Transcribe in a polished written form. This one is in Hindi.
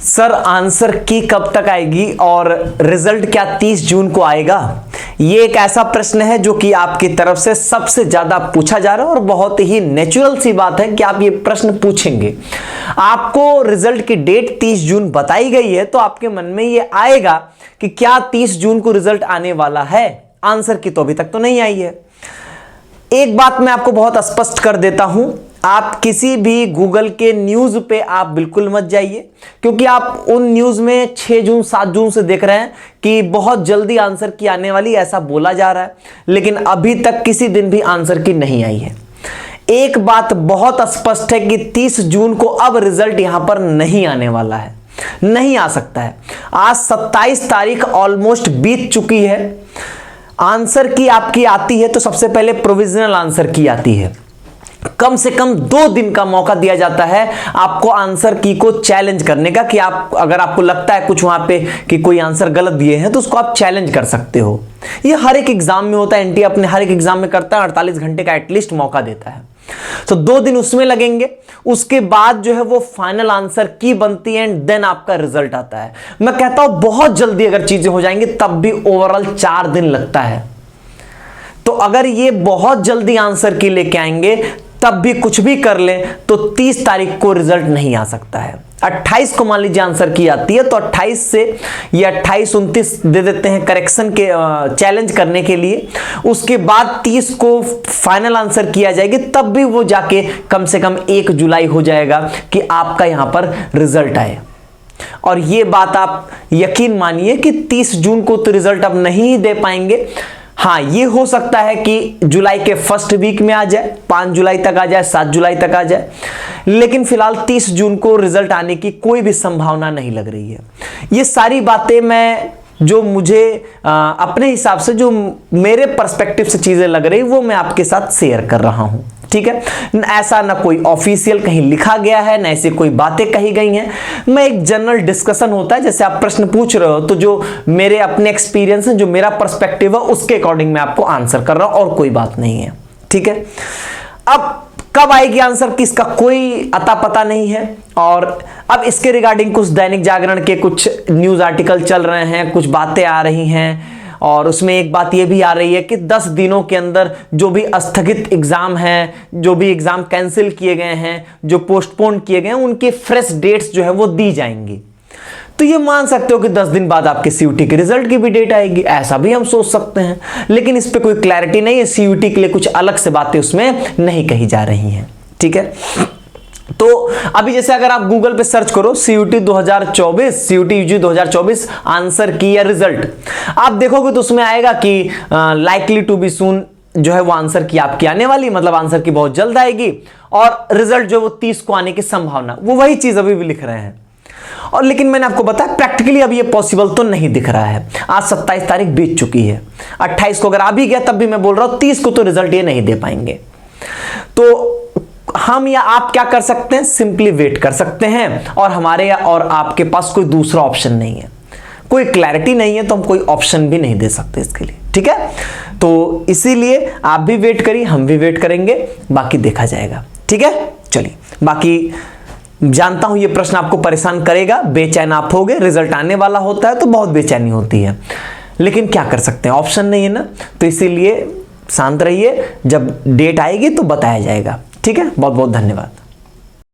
सर आंसर की कब तक आएगी और रिजल्ट क्या 30 जून को आएगा? ये एक ऐसा प्रश्न है जो कि आपकी तरफ से सबसे ज्यादा पूछा जा रहा है और बहुत ही नेचुरल सी बात है कि आप ये प्रश्न पूछेंगे। आपको रिजल्ट की डेट 30 जून बताई गई है तो आपके मन में ये आएगा कि क्या 30 जून को रिजल्ट आने वाला है। आंसर की तो अभी तक तो नहीं आई है। एक बात मैं आपको बहुत स्पष्ट कर देता हूं, आप किसी भी गूगल के न्यूज पे आप बिल्कुल मत जाइए, क्योंकि आप उन न्यूज में 6 जून 7 जून से देख रहे हैं कि बहुत जल्दी आंसर की आने वाली, ऐसा बोला जा रहा है, लेकिन अभी तक किसी दिन भी आंसर की नहीं आई है। एक बात बहुत स्पष्ट है कि 30 जून को अब रिजल्ट यहां पर नहीं आने वाला है, नहीं आ सकता है। आज 27 तारीख ऑलमोस्ट बीत चुकी है। आंसर की आपकी आती है तो सबसे पहले प्रोविजनल आंसर की आती है। कम से कम 2 दिन का मौका दिया जाता है आपको आंसर की को चैलेंज करने का, कि आप अगर आपको लगता है कुछ वहां पे कि कोई आंसर गलत दिए हैं तो उसको आप चैलेंज कर सकते हो। ये हर एक एग्जाम में होता है, एनटीए अपने हर एक एग्जाम में करता है, 48 घंटे का एटलीस्ट मौका देता है। तो 2 दिन उसमें लगेंगे, उसके बाद जो है वो फाइनल आंसर की बनती है एंड देन आपका रिजल्ट आता है। मैं कहता हूं बहुत जल्दी अगर चीजें हो जाएंगी तब भी ओवरऑल 4 दिन लगता है। तो अगर ये बहुत जल्दी आंसर की लेके आएंगे तब भी कुछ भी कर लें तो 30 तारीख को रिजल्ट नहीं आ सकता है। 28 को मान लीजिए आंसर की आती है तो 28 से या 28 29 दे देते हैं करेक्शन के चैलेंज करने के लिए। उसके बाद 30 को फाइनल आंसर किया जाएगी, तब भी वो जाके कम से कम 1 जुलाई हो जाएगा कि आपका यहां पर रिजल्ट आए। और ये बात आप यकीन मानिए कि 30 जून को तो रिजल्ट अब नहीं दे पाएंगे। हाँ, ये हो सकता है कि जुलाई के फर्स्ट वीक में आ जाए, 5 जुलाई तक आ जाए, 7 जुलाई तक आ जाए, लेकिन फिलहाल 30 जून को रिजल्ट आने की कोई भी संभावना नहीं लग रही है। ये सारी बातें मैं जो मुझे अपने हिसाब से जो मेरे पर्सपेक्टिव से चीजें लग रही वो मैं आपके साथ शेयर कर रहा हूं, ठीक है। ऐसा ना कोई ऑफिशियल कहीं लिखा गया है, ना ऐसी कोई बातें कही गई हैं। मैं एक जनरल डिस्कशन होता है, जैसे आप प्रश्न पूछ रहे हो तो जो मेरे अपने एक्सपीरियंस है, जो मेरा पर्सपेक्टिव है उसके अकॉर्डिंग मैं आपको आंसर कर रहा हूं और कोई बात नहीं है, ठीक है। अब कब आएगी आंसर की इसका कोई अता पता नहीं है। और अब इसके रिगार्डिंग कुछ दैनिक जागरण के कुछ न्यूज आर्टिकल चल रहे हैं, कुछ बातें आ रही हैं और उसमें एक बात यह भी आ रही है कि 10 दिनों के अंदर जो भी स्थगित एग्जाम हैं, जो भी एग्जाम कैंसिल किए गए हैं, जो पोस्टपोन किए गए हैं, उनके फ्रेश डेट्स जो है वो दी जाएंगी। तो ये मान सकते हो कि 10 दिन बाद आपके सीयूटी के रिजल्ट की भी डेट आएगी, ऐसा भी हम सोच सकते हैं, लेकिन इस पे कोई क्लैरिटी नहीं है। सीयूटी के लिए कुछ अलग से बातें उसमें नहीं कही जा रही हैं, ठीक है। तो अभी जैसे अगर आप गूगल पे सर्च करो सीयूटी 2024, सीयूटी यूजी 2024 आंसर की या रिजल्ट, आप देखोगे तो उसमें आएगा कि लाइकली टू बी सून जो है वो आंसर की आपकी आने वाली, मतलब आंसर की बहुत जल्द आएगी, और रिजल्ट जो वो 30 को आने की संभावना, वो वही चीज अभी भी लिख रहे हैं। और लेकिन मैंने आपको बताया प्रैक्टिकली अब ये पॉसिबल तो नहीं दिख रहा है। आज 27 तारीख बीत चुकी है, 28 को अगर आ भी गया तब भी मैं बोल रहा हूं 30 को तो रिजल्ट ये नहीं दे पाएंगे। तो हम या आप क्या कर सकते हैं, सिंपली वेट कर सकते हैं, और हमारे और आपके पास कोई दूसरा ऑप्शन नहीं है। कोई क्लैरिटी नहीं है तो हम कोई ऑप्शन भी नहीं दे सकते इसके लिए, ठीक है। तो इसीलिए आप भी वेट करिए, हम भी वेट करेंगे, बाकी देखा जाएगा, ठीक है। चलिए, बाकी जानता हूं ये प्रश्न आपको परेशान करेगा, बेचैन आप होगे, रिजल्ट आने वाला होता है तो बहुत बेचैनी होती है, लेकिन क्या कर सकते हैं, ऑप्शन नहीं है ना। तो इसीलिए शांत रहिए, जब डेट आएगी तो बताया जाएगा, ठीक है। बहुत बहुत धन्यवाद।